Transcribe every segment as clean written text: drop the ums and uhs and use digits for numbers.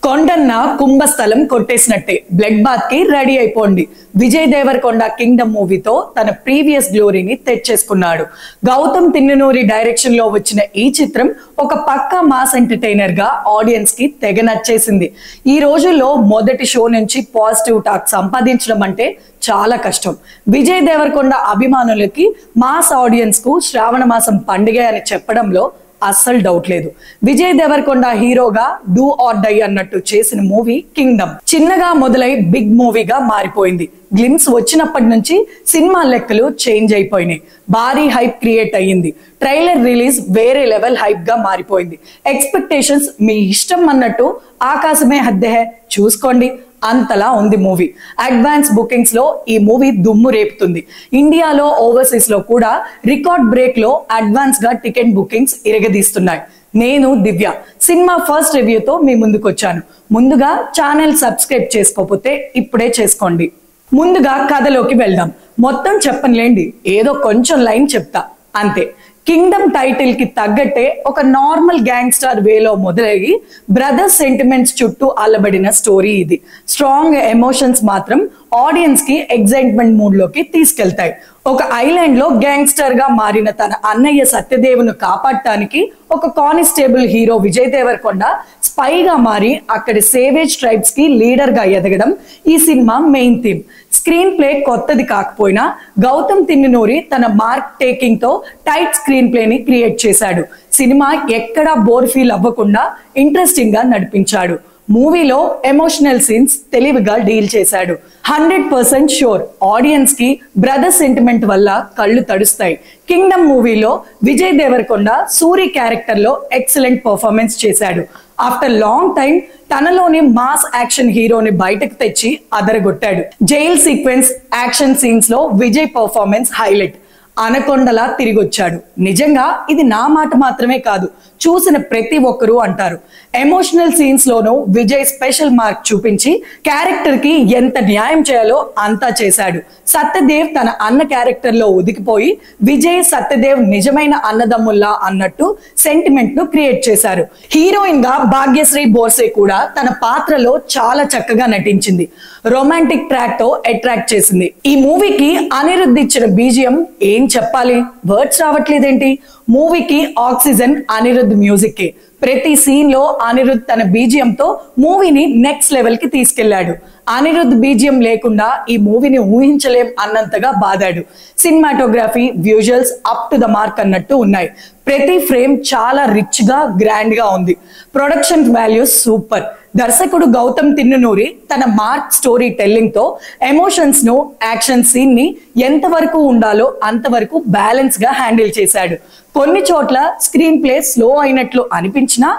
Kondanna కుంభస్థలం కొట్టేసినట్టే blood bath కి ready అయిపోండి. Vijay Devarakonda Kingdom మూవీతో తన ప్రీవియస్ గ్లోరీని తెచ్చేసుకున్నాడు. గౌతమ్ తిన్ననూరి డైరెక్షన్ లో వచ్చిన ఈ చిత్రం ఒక పక్కా మాస్ ఎంటర్టైనర్ గా ఆడియన్స్ కి తెగ నచ్చేసింది. ఈ రోజుల్లో మొదటి షో నుంచి పాజిటివ్ టాక్ సంపాదించడం అంటే చాలా కష్టం. విజయ్ దేవరకొండ అభిమానులకి మాస్ ఆడియన్స్ కు శ్రావణ మాసం పండుగ అని చెప్పడంలో అస్సలు డౌట్ లేదు. విజయ్ దేవరకొండ హీరోగా డూ ఆర్ డై అన్నట్టు చేసిన మూవీ కింగ్డమ్ చిన్నగా మొదలై బిగ్ మూవీగా మారిపోయింది. గ్లిమ్స్ వచ్చినప్పటి నుంచి సినిమా లెక్కలు చేంజ్ అయిపోయినాయి. భారీ హైప్ క్రియేట్ అయ్యింది. ట్రైలర్ రిలీజ్ వేరే లెవెల్ హైప్ గా మారిపోయింది. ఎక్స్పెక్టేషన్స్ మీ ఇష్టం అన్నట్టు ఆకాశమే హద్దే చూసుకోండి అంతలా ఉంది మూవీ. అడ్వాన్స్ బుకింగ్స్ లో ఈ మూవీ దుమ్ము రేపుతుంది. ఇండియాలో ఓవర్సీస్ లో కూడా రికార్డ్ బ్రేక్ లో అడ్వాన్స్ గా టికెట్ బుకింగ్స్ ఇరగదీస్తున్నాయి. నేను దివ్య సినిమా ఫస్ట్ రివ్యూతో మీ ముందుకు వచ్చాను. ముందుగా ఛానల్ సబ్స్క్రైబ్ చేసుకోకపోతే ఇప్పుడే చేసుకోండి. ముందుగా కథలోకి వెళ్దాం. మొత్తం చెప్పనులేండి, ఏదో కొంచెం లైన్ చెప్తా అంతే. కింగ్డమ్ టైటిల్ కి తగ్గట్టే ఒక నార్మల్ గ్యాంగ్స్టర్ వేలో మొదలయ్యి బ్రదర్స్ సెంటిమెంట్స్ చుట్టూ అల్లబడిన స్టోరీ ఇది. స్ట్రాంగ్ ఎమోషన్స్ మాత్రం ఆడియన్స్ కి ఎగ్జైట్మెంట్ మూడ్ లోకి తీసుకెళ్తాయి. ఒక ఐలాండ్ లో గ్యాంగ్స్టర్ గా మారిన తన అన్నయ్య సత్యదేవ్ను కాపాడటానికి ఒక కానిస్టేబుల్ హీరో విజయ్ దేవరకొండ స్పైగా మారి అక్కడి సేవేజ్ ట్రైబ్స్ కి లీడర్ గా ఎదగడం ఈ cinema main theme. Screen play కొత్తది కాకపోయినా గౌతమ్ తిన్ననూరి తన మార్క్ టేకింగ్ తో టైట్ స్క్రీన్ ప్లే ని క్రియేట్ చేశాడు. సినిమా ఎక్కడా బోర్ ఫీల్ అవ్వకుండా ఇంట్రెస్టింగ్ గా నడిపించాడు. మూవీలో ఎమోషనల్ సీన్స్ తెలివిగా డీల్ చేశాడు. 100% షూర్ ఆడియన్స్ కి బ్రదర్ సెంటిమెంట్ వల్ల కళ్ళు తడుస్తాయి. కింగ్డమ్ మూవీలో విజయ్ దేవరకొండ సూరి క్యారెక్టర్ లో ఎక్సలెంట్ పర్ఫార్మెన్స్ చేశాడు. ఆఫ్టర్ లాంగ్ టైం తనలోని మాస్ యాక్షన్ హీరోని బయటకు తెచ్చి అదరగొట్టాడు. జైల్ సీక్వెన్స్ యాక్షన్ సీన్స్ లో విజయ్ పర్ఫార్మెన్స్ హైలైట్. అనకొండలా తిరిగొచ్చాడు. నిజంగా ఇది నా మాట మాత్రమే కాదు, చూసిన ప్రతి ఒక్కరూ అంటారు. ఎమోషనల్ సీన్స్ లోనూ విజయ్ స్పెషల్ మార్క్ చూపించి క్యారెక్టర్ కి ఎంత న్యాయం చేయాలో అంతా చేశాడు. సత్యదేవ్ తన అన్న క్యారెక్టర్ లో ఒదిగిపోయి విజయ్ సత్యదేవ్ నిజమైన అన్నదమ్ముల్లా అన్నట్టు సెంటిమెంట్ ను క్రియేట్ చేశారు. హీరోయిన్ గా భాగ్యశ్రీ బోర్సే కూడా తన పాత్రలో చాలా చక్కగా నటించింది. రొమాంటిక్ ట్రాక్ తో అట్రాక్ట్ చేసింది. ఈ మూవీకి అనిరుద్ధ్ ఇచ్చిన బీజిఎం ఏం చెప్పాలి, వర్డ్స్ రావట్లేదేంటి. మూవీకి ఆక్సిజన్ అనిరుద్ధ్ మ్యూజిక్ కే. ప్రతి సీన్ లో అనిరుద్ధ్ తన బీజిఎం తో మూవీని నెక్స్ట్ లెవెల్ కి తీసుకెళ్లాడు. అనిరుద్ధ్ బీజిఎం లేకుండా ఈ మూవీని ఊహించలేం అన్నంతగా బాదాడు. Cinematography, visuals up to the mark అన్నట్టు ఉన్నాయి. ప్రతి ఫ్రేమ్ చాలా రిచ్ గా గ్రాండ్ గా ఉంది. Production values super. దర్శకుడు గౌతమ్ తిన్ననూరి తన మార్క్ స్టోరీ టెల్లింగ్ తో ఎమోషన్స్ ను, యాక్షన్ సీన్ ని ఎంతవరకు ఉండాలో అంతవరకు బ్యాలెన్స్ గా హ్యాండిల్ చేశాడు. కొన్ని చోట్ల స్క్రీన్ ప్లే స్లో అయినట్లు అనిపించినా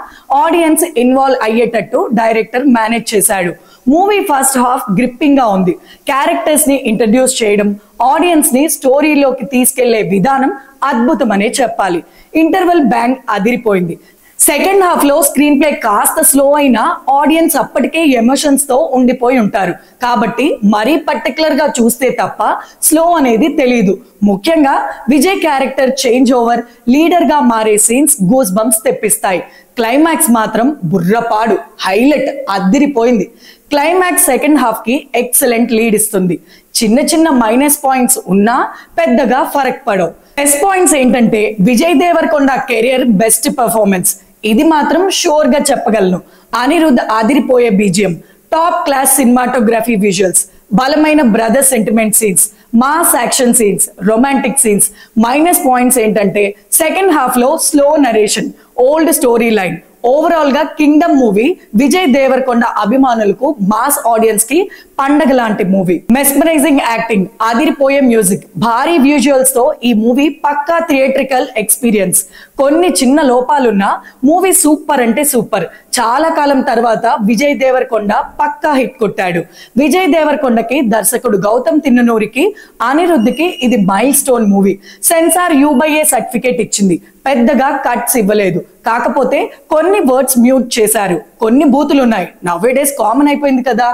ఆడియన్స్ ఇన్వాల్వ్ అయ్యేటట్టు డైరెక్టర్ మేనేజ్ చేశాడు. మూవీ ఫస్ట్ హాఫ్ గ్రిప్పింగ్ గా ఉంది. క్యారెక్టర్స్ ని ఇంట్రడ్యూస్ చేయడం, ఆడియన్స్ ని స్టోరీలోకి తీసుకెళ్లే విధానం అద్భుతమనే చెప్పాలి. ఇంటర్వెల్ బ్యాంగ్ అదిరిపోయింది. సెకండ్ హాఫ్ లో స్క్రీన్ ప్లే కాస్త స్లో అయినా ఆడియన్స్ అప్పటికే ఎమోషన్స్ తో ఉండిపోయి ఉంటారు. కాబట్టి మరీ పర్టికులర్ గా చూస్తే తప్ప స్లో అనేది తెలీదు. ముఖ్యంగా Vijay character change over, leader గా మారే సీన్స్ గూస్ బంప్స్ తెప్పిస్తాయి. క్లైమాక్స్ మాత్రం బుర్రపాడు, హైలైట్, అదిరిపోయింది. క్లైమాక్స్ సెకండ్ హాఫ్ కి ఎక్సలెంట్ లీడ్ ఇస్తుంది. చిన్న చిన్న మైనస్ పాయింట్స్ ఉన్నా పెద్దగా ఫరక్ పడవు. ప్లస్ పాయింట్స్ ఏంటంటే Vijay Deverakonda career best performance, ఇది మాత్రం షూర్ గా చెప్పగలను. అనిరుద్ధ్ అదిరిపోయే BGM, top class cinematography, visuals, బలమైన brother sentiment scenes, mass action scenes, romantic scenes. Minus points ఏంటంటే సెకండ్ హాఫ్ లో slow narration, old story line. Overall గా కింగ్డమ్ మూవీ విజయ్ దేవరకొండ అభిమానులకు, మాస్ ఆడియన్స్ కి పండగ లాంటి మూవీ. మెస్మరైజింగ్ యాక్టింగ్, అదిరిపోయే మ్యూజిక్, భారీ విజువల్స్ తో ఈ మూవీ పక్కా థియేట్రికల్ ఎక్స్పీరియన్స్. కొన్ని చిన్న లోపాలున్నా మూవీ సూపర్ అంటే సూపర్. చాలా కాలం తర్వాత విజయ్ దేవరకొండ పక్కా హిట్ కొట్టాడు. విజయ్ దేవరకొండకి దర్శకుడు గౌతమ్ తిన్ననూరికి, అనిరుద్ధ్కి ఇది milestone movie. Censor U/A certificate ఇచ్చింది. పెద్దగా కట్స్ ఇవ్వలేదు. కాకపోతే కొన్ని వర్డ్స్ మ్యూట్ చేశారు, కొన్ని బూతులున్నాయి. నవ్వేడేస్ కామన్ అయిపోయింది కదా.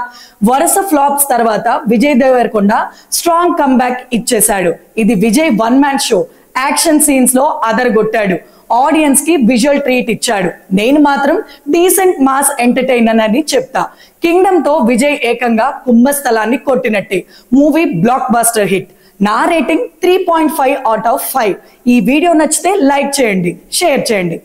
వరుస ఫ్లాప్స్ తర్వాత విజయ్ దేవరకొండ స్ట్రాంగ్ కమ్బ్యాక్ ఇచ్చేశాడు. ఇది Vijay one man show. Action scenes లో అదరగొట్టాడు. ఆడియన్స్ కి విజువల్ ట్రీట్ ఇచ్చాడు. నేను మాత్రం డీసెంట్ మాస్ ఎంటర్టైనర్ అని చెప్తా. కింగ్డమ్ తో విజయ్ ఏకంగా కుంభస్థలాన్ని కొట్టినట్టే. Movie blockbuster hit. నా రేటింగ్ 3.5 out of 5. ఈ వీడియో నచ్చితే లైక్ చేయండి, షేర్ చేయండి.